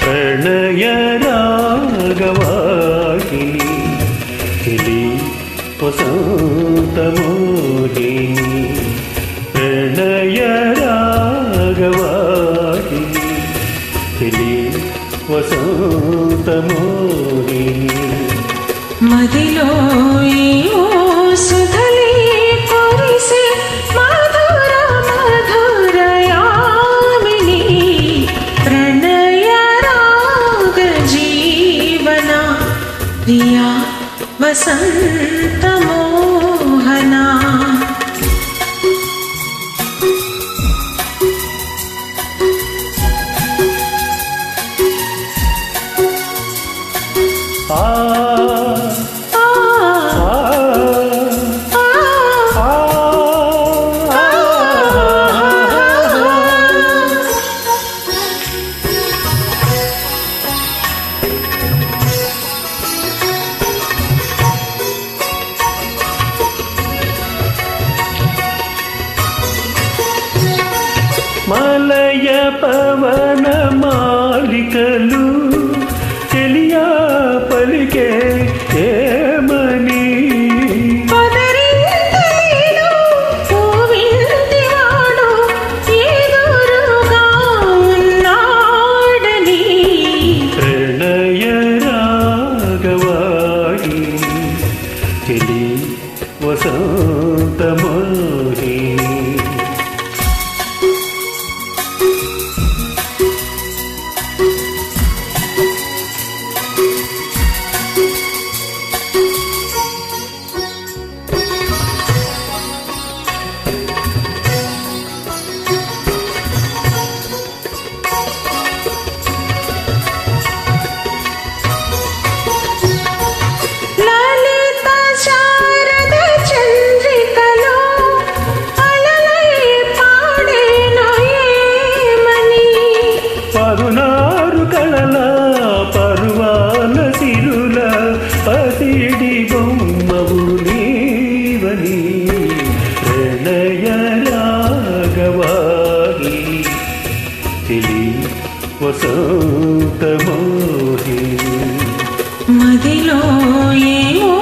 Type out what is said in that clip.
ప్రణయ రాగవాహిని తిలి వసంతమోహిని ప్రణయ రాగవాహిని తిలి వసంతమోహిని మదిలో ఏమో సుధలే కురిసే మధుర మధురయామిని ప్రణయ రాగ జీవన ప్రియా వసంత మోహనా మలయ పవన మాలికలు చెలియా పలికే ఏమని ప్రణయ రాగవాహిని చెలి వసంతమోహిని పరునారు కళల పరువాల సిరుల పసిడి బొమ్మవు నీవని ప్రణయ రాగవాహిని తిలి వసంతమోహిని మదిలో ఏమో